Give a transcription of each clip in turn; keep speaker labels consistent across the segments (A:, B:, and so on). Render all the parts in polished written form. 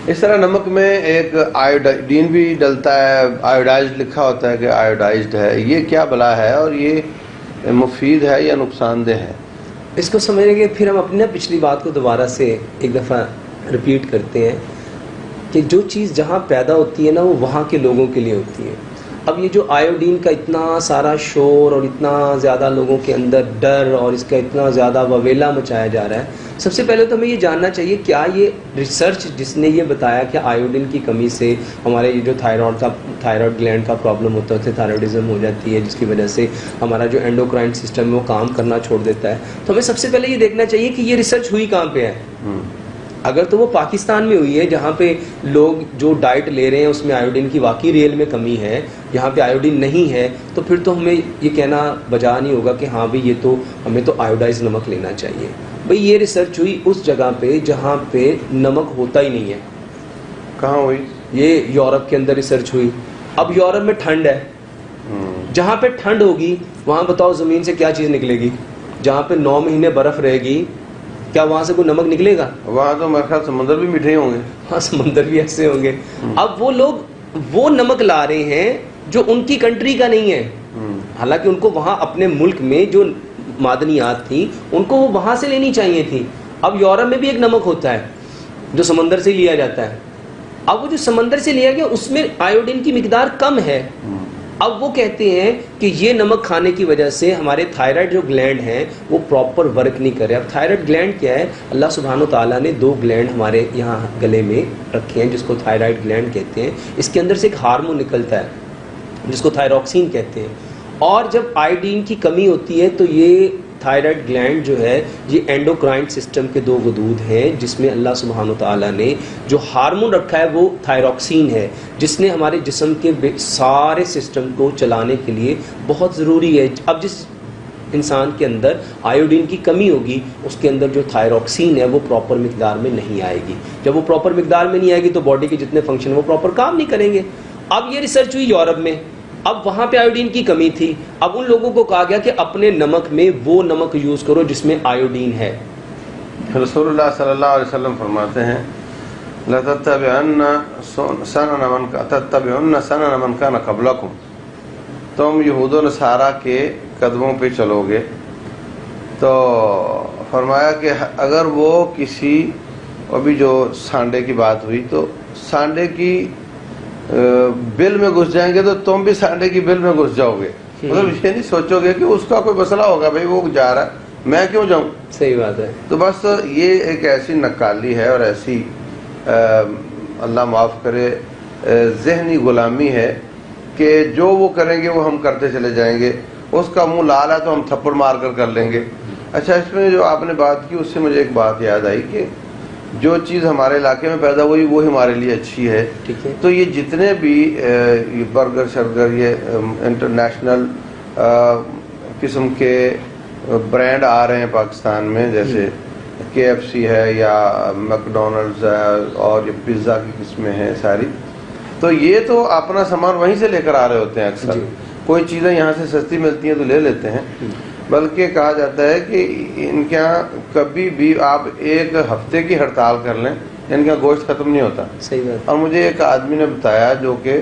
A: اس طرح نمک میں ایک آیوڈین بھی ڈلتا ہے، آیوڈائزڈ لکھا ہوتا ہے کہ آیوڈائزڈ ہے، یہ کیا بلا ہے اور یہ مفید ہے یا نقصان دہ ہے؟
B: اس کو سمجھنے کے پھر ہم اپنے پچھلی بات کو دوبارہ سے ایک دفعہ رپیٹ کرتے ہیں کہ جو چیز جہاں پیدا ہوتی ہے نا وہ وہاں کے لوگوں کے لیے ہوتی ہے. اب یہ جو آیوڈین کا اتنا سارا شور اور اتنا زیادہ لوگوں کے اندر ڈر اور اس کا اتنا زیادہ وویلا مچایا جا رہا ہے، سب سے پہلے تو ہمیں یہ جاننا چاہیے کیا یہ ریسرچ جس نے یہ بتایا کہ آیوڈین کی کمی سے ہمارے یہ جو تھائرائڈ گلینڈ کا پرابلم ہوتا ہے، اسے تھائرائڈزم ہو جاتی ہے جس کی وجہ سے ہمارا جو اینڈوکرائن سسٹم ہے وہ کام کرنا چھوڑ دیتا ہے، تو ہمیں سب سے پہلے یہ دیکھنا چاہیے کہ یہ ریسرچ ہوئی کہاں پہ ہے. اگر تو وہ پاکستان میں ہوئی ہے جہاں پہ لوگ جو ڈائٹ لے رہے ہیں اس میں آیوڈین کی واقعی ریئل میں کمی ہے، یہاں پہ آیوڈین نہیں ہے، تو پھر تو ہمیں یہ کہنا بجا نہیں ہوگا کہ ہاں بھئی یہ تو ہمیں تو آیوڈائز نمک لینا چاہیے. بھئی یہ ریسرچ ہوئی اس جگہ پہ جہاں پہ نمک ہوتا ہی نہیں ہے.
A: کہاں ہوئی؟
B: یہ یورپ کے اندر ریسرچ ہوئی. اب یورپ میں ٹھنڈ ہے، جہاں پہ ٹھنڈ ہوگی وہاں بتاؤ زمین سے کیا چیز نکلے گی؟ جہاں پہ 9 مہینے برف رہے گی کیا وہاں سے کوئی نمک نکلے گا؟
A: وہاں تو میرے خیال سمندر بھی میٹھے ہوں گے.
B: ہاں سمندر بھی ایسے ہوں گے. اب وہ لوگ وہ نمک لا رہے ہیں جو ان کی کنٹری کا نہیں ہے، حالانکہ ان کو وہاں اپنے ملک میں جو معدنیات تھیں ان کو وہ وہاں سے لینی چاہیے تھی. اب یورپ میں بھی ایک نمک ہوتا ہے جو سمندر سے لیا جاتا ہے. اب وہ جو سمندر سے لیا گیا اس میں آیوڈین کی مقدار کم ہے. اب وہ کہتے ہیں کہ یہ نمک کھانے کی وجہ سے ہمارے تھائرائڈ جو گلینڈ ہیں وہ پراپر ورک نہیں کر رہے. اب تھائرائڈ گلینڈ کیا ہے؟ اللہ سبحانہ و تعالیٰ نے 2 گلینڈ ہمارے یہاں گلے میں رکھے ہیں جس کو تھائرائڈ گلینڈ کہتے ہیں. اس کے اندر سے ایک ہارمون نکلتا ہے جس کو تھائروکسین کہتے ہیں، اور جب آیوڈین کی کمی ہوتی ہے تو یہ تھائرائڈ گلینڈ جو ہے یہ اینڈوکرائن سسٹم کے 2 غدود ہیں جس میں اللہ سبحانہ و تعالیٰ نے جو ہارمون رکھا ہے وہ تھائروکسین ہے جس نے ہمارے جسم کے سارے سسٹم کو چلانے کے لیے بہت ضروری ہے. اب جس انسان کے اندر آیوڈین کی کمی ہوگی اس کے اندر جو تھائروکسین ہے وہ پراپر مقدار میں نہیں آئے گی. جب وہ پراپر مقدار میں نہیں آئے گی تو باڈی کے جتنے فنکشن وہ پراپر کام نہیں کریں گے. اب یہ ریسرچ ہوئی یورپ میں، اب وہاں پہ آیوڈین کی کمی تھی. اب ان لوگوں کو کہا گیا کہ اپنے نمک میں وہ نمک یوز کرو جس میں آیوڈین ہے.
A: رسول اللہ صلی اللہ علیہ وسلم فرماتے ہیں لَتَتَّبِعُنَّ سَنَنَ مَنْ كَانَ قَبْلَكُمْ، تم یہود و نصارہ کے قدموں پہ چلو گے. تو فرمایا کہ اگر وہ کسی، ابھی جو سانڈے کی بات ہوئی، تو سانڈے کی بل میں گھس جائیں گے تو تم بھی سانڈے کی بل میں گھس جاؤ گے. مطلب یہ نہیں سوچو گے کہ اس کا کوئی مسئلہ ہوگا، بھائی وہ جا رہا ہے میں کیوں جاؤں.
B: صحیح بات ہے.
A: تو بس یہ ایک ایسی نکالی ہے اور ایسی اللہ معاف کرے ذہنی غلامی ہے کہ جو وہ کریں گے وہ ہم کرتے چلے جائیں گے. اس کا منہ لال ہے تو ہم تھپڑ مار کر لیں گے. اچھا، اس میں جو آپ نے بات کی اس سے مجھے ایک بات یاد آئی کہ جو چیز ہمارے علاقے میں پیدا ہوئی وہ ہمارے لیے اچھی ہے. تو یہ جتنے بھی برگر شرگر یہ انٹرنیشنل قسم کے برانڈ آ رہے ہیں پاکستان میں، جیسے KFC ہے یا میکڈونلڈز ہے اور یہ پیزا کی قسمیں ہیں ساری، تو یہ تو اپنا سامان وہیں سے لے کر آ رہے ہوتے ہیں. اکثر کوئی چیزیں یہاں سے سستی ملتی ہیں تو لے لیتے ہیں، بلکہ کہا جاتا ہے کہ ان کے یہاں کبھی بھی آپ 1 ہفتے کی ہڑتال کر لیں ان کا گوشت ختم نہیں ہوتا.
B: صحیح بات.
A: اور مجھے ایک آدمی نے بتایا جو کہ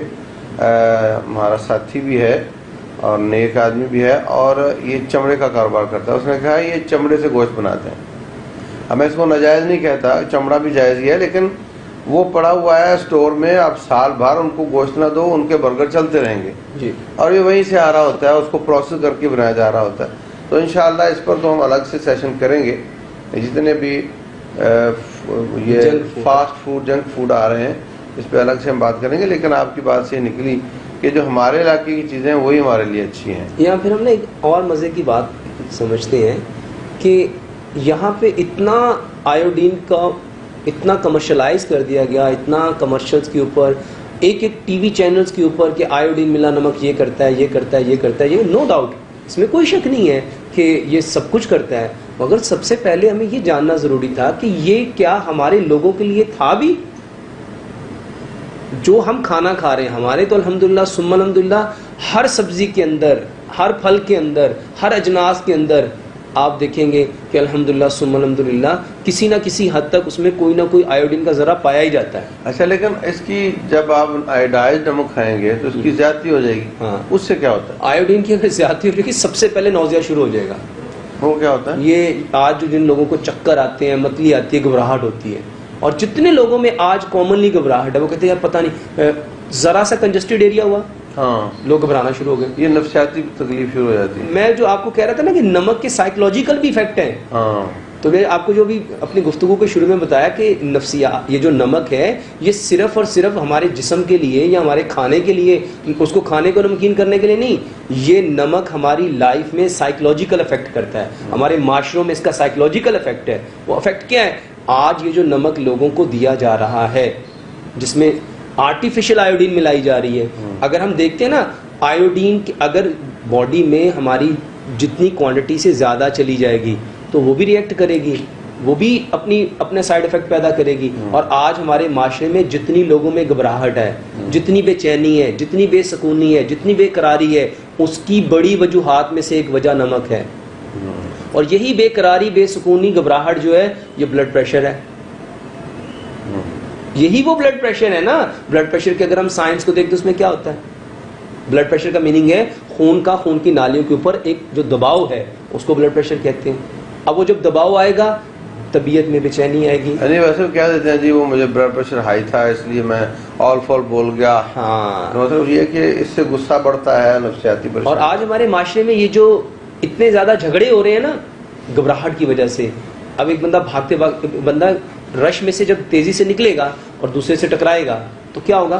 A: ہمارا ساتھی بھی ہے اور نیک آدمی بھی ہے اور یہ چمڑے کا کاروبار کرتا ہے. اس نے کہا یہ چمڑے سے گوشت بناتے ہیں. اب میں اس کو ناجائز نہیں کہتا، چمڑا بھی جائز ہی ہے، لیکن وہ پڑا ہوا ہے اسٹور میں، آپ سال بھر ان کو گوشت نہ دو ان کے برگر چلتے رہیں گے جی، اور یہ وہیں سے آ رہا ہوتا ہے، اس کو پروسیس کر کے بنایا جا رہا ہوتا ہے. تو انشاءاللہ اس پر تو ہم الگ سے سیشن کریں گے. جتنے بھی یہ فاسٹ فوڈ جنک فوڈ آ رہے ہیں اس پہ الگ سے ہم بات کریں گے. لیکن آپ کی بات سے نکلی کہ جو ہمارے علاقے کی چیزیں ہیں وہی ہمارے لیے اچھی ہیں.
B: یا پھر ہم نے ایک اور مزے کی بات سمجھتے ہیں کہ یہاں پہ اتنا آیوڈین کا اتنا کمرشلائز کر دیا گیا، اتنا کمرشلز کے اوپر، ایک ٹی وی چینلز کے اوپر کہ آیوڈین ملا نمک یہ کرتا ہے یہ کرتا ہے یہ کرتا ہے. یہ نو ڈاؤٹ اس میں کوئی شک نہیں ہے کہ یہ سب کچھ کرتا ہے، مگر سب سے پہلے ہمیں یہ جاننا ضروری تھا کہ یہ کیا ہمارے لوگوں کے لیے تھا بھی. جو ہم کھانا کھا رہے ہیں ہمارے تو الحمدللہ ثم الحمدللہ ہر سبزی کے اندر، ہر پھل کے اندر، ہر اجناس کے اندر آپ دیکھیں گے کہ الحمدللہ ثم الحمدللہ کسی نہ کسی حد تک اس میں کوئی نہ کوئی آیوڈین کا ذرہ پایا ہی جاتا ہے.
A: اچھا لیکن اس کی جب آپ آئیڈائز نمک کھائیں گے تو اس کی زیادتی ہو جائے گی.
B: ہاں
A: اس سے کیا ہوتا ہے؟
B: آیوڈین کی اگر زیادتی ہو جائے گی سب سے پہلے نوزیہ شروع ہو جائے گا.
A: وہ کیا ہوتا ہے؟
B: یہ آج جو جن لوگوں کو چکر آتے ہیں، متلی آتی ہے، گھبراہٹ ہوتی ہے، اور جتنے لوگوں میں آج کامنلی گھبراہٹ ہے وہ کہتے ہیں یار پتہ نہیں ذرا سا کنجسٹڈ ایریا ہوا
A: ہاں
B: لوگ گھبرانا شروع ہو گئے.
A: یہ نفسیاتی تکلیف شروع ہو جاتی ہے.
B: میں جو آپ کو کہہ رہا تھا نا کہ نمک کے سائیکولوجیکل بھی ایفیکٹ ہیں.
A: ہاں
B: تو میں آپ کو جو بھی اپنی گفتگو کے شروع میں بتایا کہ نفسیات، یہ جو نمک ہے یہ صرف اور صرف ہمارے جسم کے لیے یا ہمارے کھانے کے لیے، اس کو کھانے کو نمکین کرنے کے لیے نہیں، یہ نمک ہماری لائف میں سائیکولوجیکل افیکٹ کرتا ہے. ہمارے معاشروں میں اس کا سائیکولوجیکل افیکٹ ہے. وہ افیکٹ کیا ہے؟ آج یہ جو نمک لوگوں کو دیا جا رہا ہے جس میں آرٹیفیشل آیوڈین ملائی جا رہی ہے، اگر ہم دیکھتے ہیں نا آیوڈین اگر باڈی میں ہماری جتنی کوانٹٹی سے زیادہ چلی جائے گی تو وہ بھی ریئیکٹ کرے گی، وہ بھی اپنے سائیڈ افیکٹ پیدا کرے گی. اور آج ہمارے معاشرے میں جتنی لوگوں میں گھبراہٹ ہے، جتنی بے چینی ہے، جتنی بے سکونی ہے، جتنی بے قراری ہے، اس کی بڑی وجوہات میں سے ایک وجہ نمک ہے. اور یہی بے قراری، بے سکونی، گھبراہٹ جو ہے یہ بلڈ پریشر ہے. یہی وہ بلڈ پریشر ہے نا. بلڈ پریشر کے اگر ہم سائنس کو دیکھتے اس میں کیا ہوتا ہے؟ بلڈ پریشر کا میننگ ہے خون کی نالیوں کے اوپر ایک جو دباؤ ہے اس کو بلڈ پریشر کہتے ہیں. اب وہ جب دباؤ آئے گا طبیعت میں بے چینی آئے گی.
A: یعنی ویسے کیا دیتے ہیں جی وہ مجھے بلڈ پریشر ہائی تھا اس لیے میں آل فال بول گیا.
B: ہاں
A: مطلب یہ کہ اس سے غصہ بڑھتا ہے، نفسیاتی پریشر.
B: اور آج ہمارے معاشرے میں یہ جو اتنے زیادہ جھگڑے ہو رہے ہیں نا گھبراہٹ کی وجہ سے. اب ایک بندہ بھاگتے بندہ رش میں سے جب تیزی سے نکلے گا اور دوسرے سے ٹکرائے گا تو کیا ہوگا؟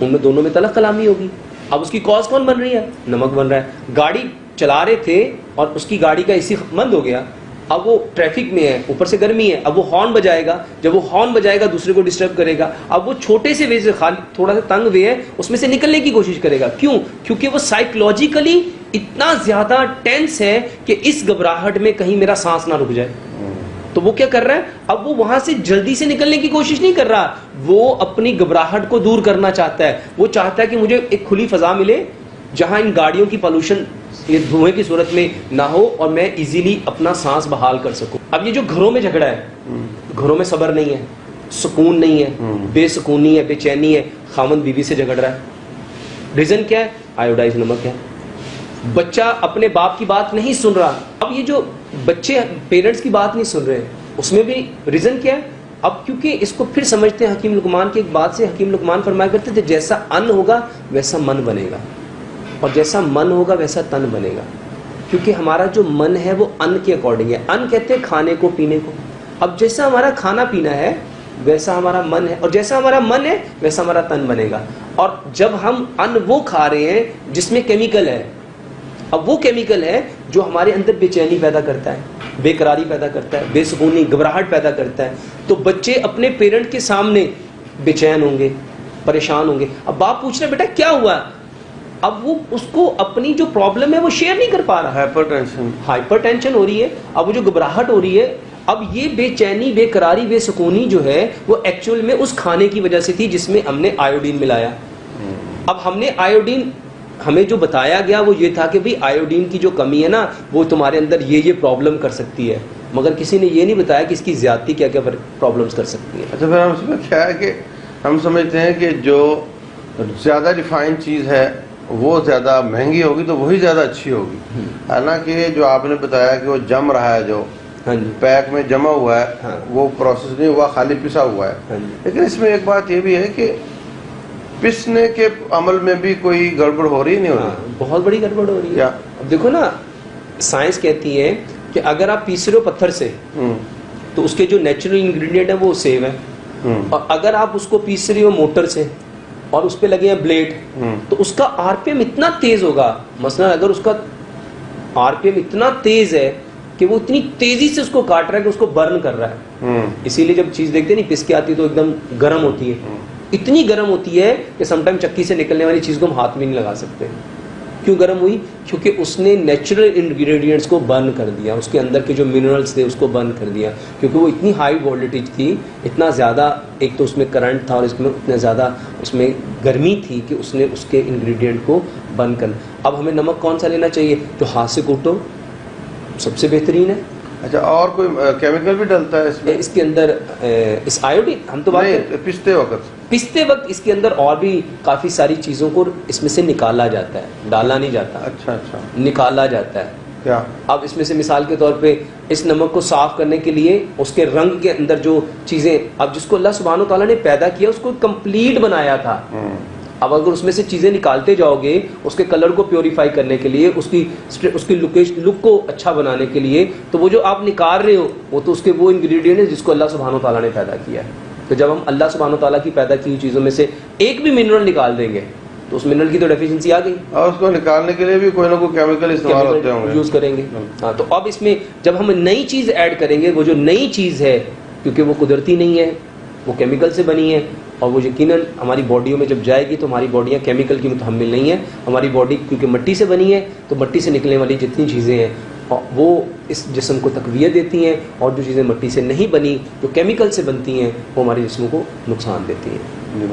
B: ان میں دونوں میں طلق کلامی ہوگی. اب اس کی کاز کون بن رہی ہے؟ نمک بن رہا ہے. گاڑی چلا رہے تھے اور اس کی گاڑی کا اسی بند ہو گیا، اب وہ ٹریفک میں ہے، اوپر سے گرمی ہے، اب وہ ہارن بجائے گا. جب وہ ہارن بجائے گا دوسرے کو ڈسٹرب کرے گا. اب وہ چھوٹے سے وے سے تھوڑا سا تنگ وے ہے اس میں سے نکلنے کی کوشش کرے گا. کیوں؟ کیونکہ وہ سائیکولوجیکلی اتنا زیادہ ٹینس ہے کہ اس گھبراہٹ میں کہیں میرا سانس نہ رک جائے. تو وہ کیا کر رہا ہے؟ اب وہ وہاں سے جلدی سے نکلنے کی کوشش نہیں کر رہا، وہ اپنی گھبراہٹ کو دور کرنا چاہتا ہے. وہ چاہتا ہے کہ مجھے ایک کھلی فضا ملے جہاں ان گاڑیوں کی پولوشن یہ دھوئیں کی صورت میں نہ ہو اور میں ایزیلی اپنا سانس بحال کر سکوں. اب یہ جو گھروں میں جھگڑا ہے، گھروں میں صبر نہیں ہے، سکون نہیں ہے، بے سکونی ہے، بے چینی ہے، خاوند بیوی سے جھگڑ رہا ہے. ریزن کیا ہے؟ آیوڈائز نمک ہے. بچہ اپنے باپ کی بات نہیں سن رہا. اب یہ جو بچے پیرنٹس کی بات نہیں سن رہے اس میں بھی ریزن کیا ہے؟ اب کیونکہ اس کو پھر سمجھتے ہیں حکیم لقمان کی ایک بات سے. حکیم لقمان فرمایا کرتے تھے جیسا ان ہوگا ویسا من بنے گا، اور جیسا من ہوگا ویسا تن بنے گا. کیونکہ ہمارا جو من ہے وہ ان کے اکارڈنگ ہے. ان کہتے ہیں کھانے کو، پینے کو. اب جیسا ہمارا کھانا پینا ہے ویسا ہمارا من ہے، اور جیسا ہمارا من ہے ویسا ہمارا تن بنے گا. اور جب ہم ان وہ کھا رہے ہیں جس میں کیمیکل ہے، اب وہ کیمیکل ہے جو ہمارے اندر بے چینی پیدا کرتا ہے، بے قراری پیدا کرتا ہے، بے سکونی، گھبراہٹ پیدا کرتا ہے. تو بچے اپنے پیرنٹ کے سامنے بے چین ہوں گے، پریشان ہوں گے. اب باپ پوچھ رہے بیٹا کیا ہوا؟ اب وہ اس کو اپنی جو پرابلم ہے وہ شیئر نہیں کر پا رہا. ہائپر ٹینشن ہو رہی ہے. اب وہ جو گھبراہٹ ہو رہی ہے، اب یہ بے چینی، بے قراری، بے سکونی جو ہے وہ ایکچوئل میں اس کھانے کی وجہ سے تھی جس میں ہم نے آیوڈین ملایا. اب ہم نے آیوڈین، ہمیں جو بتایا گیا وہ یہ تھا کہ بھئی آیوڈین کی جو کمی ہے نا وہ تمہارے اندر یہ پرابلم کر سکتی ہے، مگر کسی نے یہ نہیں بتایا کہ اس کی زیادتی کیا کیا پرابلمس کر سکتی ہے.
A: اچھا پھر ہم اس میں کیا ہے کہ ہم سمجھتے ہیں کہ جو زیادہ ریفائنڈ چیز ہے وہ زیادہ مہنگی ہوگی تو وہی زیادہ اچھی ہوگی. حالانکہ جو آپ نے بتایا کہ وہ جم رہا ہے، جو پیک میں جمع ہوا ہے وہ پروسیس نہیں ہوا، خالی پسا ہوا ہے. لیکن اس میں ایک بات یہ بھی ہے کہ پسنے کے عمل میں بھی کوئی گڑبڑ ہو رہی نہیں ہو رہی؟
B: بہت بڑی گڑبڑ ہو رہی ہے. اب دیکھو نا سائنس کہتی ہے کہ اگر آپ پیس رہے ہو پتھر سے تو اس کے جو نیچرل انگریڈینٹ ہے وہ سیو ہے، اور اگر آپ اس کو پیس رہے ہو موٹر سے اور اس پہ لگے ہیں بلیڈ تو اس کا آر پی ایم اتنا تیز ہوگا. مثلا اگر اس کا آر پی ایم اتنا تیز ہے کہ وہ اتنی تیزی سے اس کو کاٹ رہا ہے کہ اس کو برن کر رہا ہے. اسی لیے جب چیز دیکھتے نہیں پس کے آتی تو ایک دم گرم ہوتی ہے، اتنی گرم ہوتی ہے کہ سم ٹائم چکی سے نکلنے والی چیز کو ہم ہاتھ میں نہیں لگا سکتے. کیوں گرم ہوئی؟ کیونکہ اس نے نیچرل انگریڈینٹس کو برن کر دیا، اس کے اندر کے جو منرلس تھے اس کو برن کر دیا. کیونکہ وہ اتنی ہائی وولٹیج تھی، اتنا زیادہ، ایک تو اس میں کرنٹ تھا اور اس میں اتنا زیادہ اس میں گرمی تھی کہ اس نے اس کے انگریڈینٹ کو برن کر. اب ہمیں نمک کون سا لینا چاہیے؟ جو ہاتھ سے کوٹو، سب سے بہترین ہے.
A: اچھا اور کوئی کیمیکل بھی ڈلتا ہے اس میں؟
B: اس کے اندر اس آیوڈین ہم تو بات پستے وقت اس کے اندر اور بھی کافی ساری چیزوں کو اس میں سے نکالا جاتا ہے, ڈالا نہیں جاتا.
A: اچھا اچھا,
B: نکالا جاتا ہے.
A: کیا
B: اب اس میں سے مثال کے طور پہ اس نمک کو صاف کرنے کے لیے اس کے رنگ کے اندر جو چیزیں, اب جس کو اللہ سبحانہ وتعالیٰ نے پیدا کیا اس کو کمپلیٹ بنایا تھا. اب اگر اس میں سے چیزیں نکالتے جاؤ گے اس کے کلر کو پیوریفائی کرنے کے لیے, اس کی لک کو اچھا بنانے کے لیے, تو وہ جو آپ نکال رہے ہو وہ تو اس کے وہ انگریڈینٹ ہے جس کو اللہ سبحانہ وتعالیٰ نے پیدا کیا ہے. تو جب ہم اللہ سبحانہ وتعالیٰ کی پیدا کی ہوئی چیزوں میں سے ایک بھی منرل نکال دیں گے تو اس منرل کی تو ڈیفیشنسی آ گئی, اور
A: اس کو نکالنے کے لیے بھی کوئی نہ کوئی کیمیکل استعمال ہوتے ہوں گے,
B: یوز کریں گے. ہاں, تو اب اس میں جب ہم نئی چیز ایڈ کریں گے, وہ جو نئی چیز ہے کیونکہ وہ قدرتی نہیں ہے, وہ کیمیکل سے بنی ہے, اور وہ یقیناً ہماری باڈیوں میں جب جائے گی تو ہماری باڈیاں کیمیکل کی متحمل نہیں ہیں. ہماری باڈی کیونکہ مٹی سے بنی ہے تو مٹی سے نکلنے والی جتنی چیزیں ہیں وہ اس جسم کو تقویت دیتی ہیں, اور جو چیزیں مٹی سے نہیں بنی جو کیمیکل سے بنتی ہیں وہ ہمارے جسم کو نقصان دیتی ہیں.